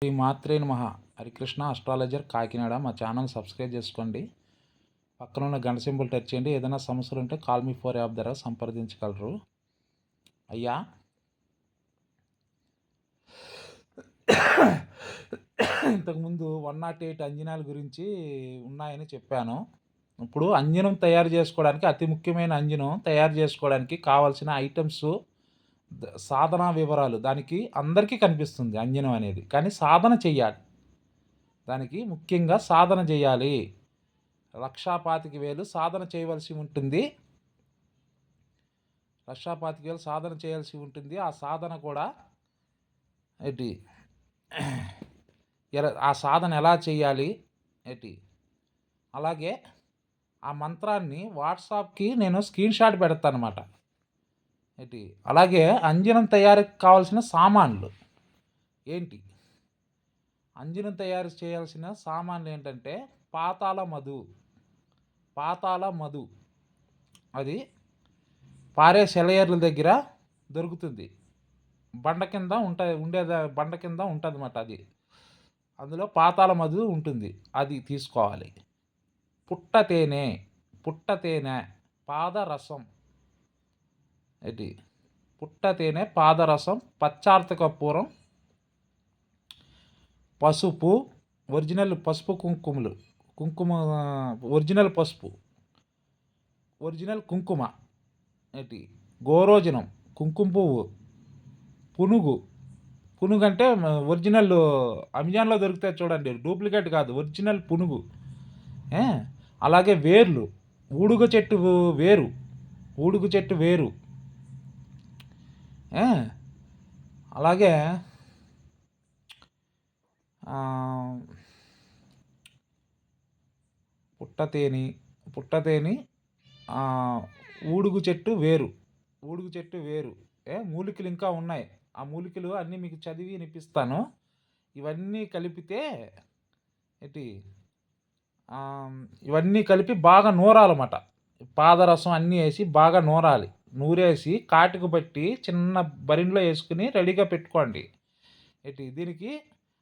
శ్రీ మాత్రే నమః. హరికృష్ణ అస్ట్రాలజర్ కాకినాడ. మా channel subscribe చేసుకోండి. పక్కన ఉన్న గంట సింబల్ టచ్ చేయండి. ఏదైనా సమస్యలు ఉంటే కాల్ మీ 4 యాప్ ద్వారా సంప్రదించగలరు. అయ్యా, ఇంతకుముందు 108 అంజనాల గురించి ఉన్నాయని చెప్పాను. ఇప్పుడు అంజనం తయారు చేసుకోవడానికి, అతి ముఖ్యమైన అంజనం తయారు చేసుకోవడానికి కావాల్సిన ఐటమ్స్, సాధనా వివరాలు దానికి అందరికీ కనిపిస్తుంది అంజనం అనేది. కానీ సాధన చెయ్యాలి. దానికి ముఖ్యంగా సాధన చేయాలి. 1,25,000 సాధన చేయవలసి ఉంటుంది. 1,25,000 సాధన చేయాల్సి ఉంటుంది. ఆ సాధన కూడా ఏంటి, ఆ సాధన ఎలా చేయాలి ఏంటి, అలాగే ఆ మంత్రాన్ని వాట్సాప్కి నేను స్క్రీన్ షాట్ పెడతాను అన్నమాట ఏంటి. అలాగే అంజనం తయారీకి కావాల్సిన సామాన్లు ఏంటి, అంజనం తయారు చేయాల్సిన సామాన్లు ఏంటంటే పాతాళ మధు అది పారే సెలయర్ల దగ్గర దొరుకుతుంది. బండ కింద బండ కింద ఉంటుంది అన్నమాట. అది అందులో పాతాళ మధు ఉంటుంది, అది తీసుకోవాలి. పుట్ట తేనె పాదరసం ఏంటి, పుట్ట తేనె పాదరసం, పచ్చార్త కర్పూరం, పసుపు, ఒరిజినల్ పసుపు కుంకుమ, ఒరిజినల్ పసుపు, ఒరిజినల్ కుంకుమ ఏంటి, గోరోజనం, కుంకుమ పువ్వు, పునుగు అంటే ఒరిజినల్ అమెజాన్లో దొరుకుతాయి చూడండి, డూప్లికేట్ కాదు, ఒరిజినల్ పునుగు. అలాగే వేర్లు, ఊడుగు చెట్టు వేరు, అలాగే పుట్టతేని, ఊడుగు చెట్టు వేరు, మూలికలు ఇంకా ఉన్నాయి. ఆ మూలికలు అన్నీ మీకు చదివి వినిపిస్తాను. ఇవన్నీ కలిపితే ఏంటి, ఇవన్నీ కలిపి బాగా నూరాలన్నమాట. పాదరసం అన్నీ వేసి బాగా నూరాలి. నూరేసి కాటుకు బట్టి చిన్న బరిన్లో వేసుకుని రెడీగా పెట్టుకోండి. ఏంటి, దీనికి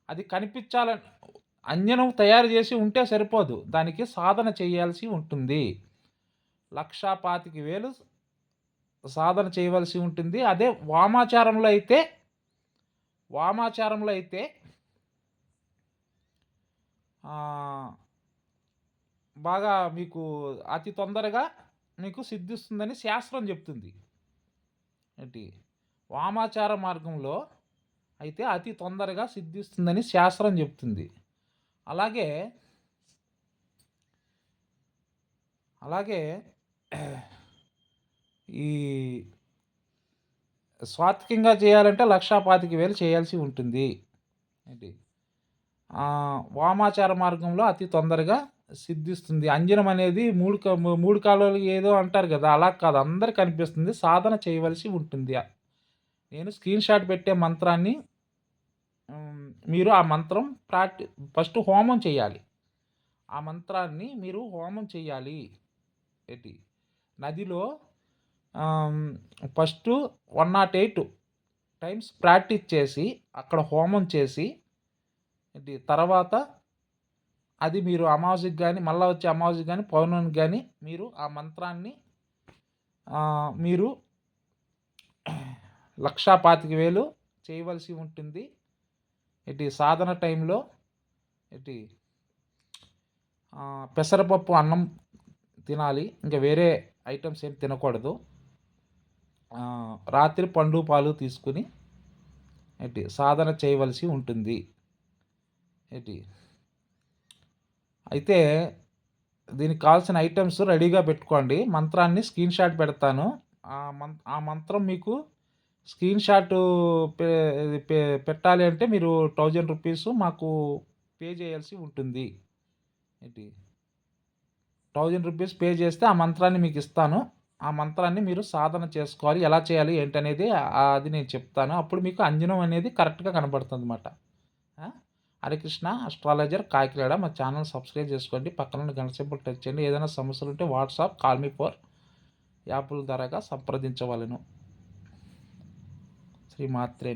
అది కనిపించాలని అంజనం తయారు చేసి ఉంటే సరిపోదు, దానికి సాధన చేయాల్సి ఉంటుంది. 1,25,000 సాధన చేయవలసి ఉంటుంది. అదే వామాచారంలో అయితే బాగా మీకు అతి తొందరగా మీకు సిద్ధిస్తుందని శాస్త్రం చెప్తుంది. ఏంటి, వామాచార మార్గంలో అయితే అతి తొందరగా సిద్ధిస్తుందని శాస్త్రం చెప్తుంది. అలాగే ఈ సాత్వికంగా చేయాలంటే 1,25,000 చేయాల్సి ఉంటుంది. ఏంటి, వామాచార మార్గంలో అతి తొందరగా సిద్ధిస్తుంది. అంజనం అనేది మూడు కాలాలు ఏదో అంటారు కదా, అలా కాదు, అందరికి కనిపిస్తుంది. సాధన చేయవలసి ఉంటుంది. నేను స్క్రీన్ షాట్ పెట్టే మంత్రాన్ని మీరు ఆ మంత్రం ఫస్ట్ హోమం చేయాలి. ఆ మంత్రాన్ని మీరు హోమం చేయాలి. ఏంటి, నదిలో ఫస్ట్ 108 టైమ్స్ ప్రాక్టీస్ చేసి అక్కడ హోమం చేసి ఏంటి, తర్వాత అది మీరు అమావాస్యకి కానీ, మళ్ళీ వచ్చే అమావాస్యకి కానీ, పౌర్ణమికి కానీ మీరు ఆ మంత్రాన్ని మీరు 1,25,000 చేయవలసి ఉంటుంది. ఏంటి, సాధన టైంలో ఏంటి, పెసరపప్పు అన్నం తినాలి, ఇంకా వేరే ఐటమ్స్ ఏం తినకూడదు. రాత్రి పండు పాలు తీసుకుని ఏంటి సాధన చేయవలసి ఉంటుంది. ఏంటి, అయితే దీనికి కావాల్సిన ఐటమ్స్ రెడీగా పెట్టుకోండి. మంత్రాన్ని స్క్రీన్ షాట్ పెడతాను. ఆ మంత్రం మీకు స్క్రీన్ షాట్ పెట్టాలి అంటే మీరు 1,000 రూపీస్ మాకు పే చేయాల్సి ఉంటుంది. ఏంటి, 1,000 రూపీస్ పే చేస్తే ఆ మంత్రాన్ని మీకు ఇస్తాను. ఆ మంత్రాన్ని మీరు సాధన చేసుకోవాలి. ఎలా చేయాలి ఏంటనేది అది నేను చెప్తాను. అప్పుడు మీకు అంజనం అనేది కరెక్ట్గా కనబడుతుంది అన్నమాట. హరికృష్ణ అస్ట్రాలజర్ కాకినాడ. మా ఛానల్ సబ్స్క్రైబ్ చేసుకోండి. పక్కన గంట సింబల్ టచ్ చేయండి. ఏదైనా సమస్యలు ఉంటే వాట్సాప్, కాల్ మీ 4 యాప్ల ద్వారాగా సంప్రదించవలను. శ్రీ మాత్రే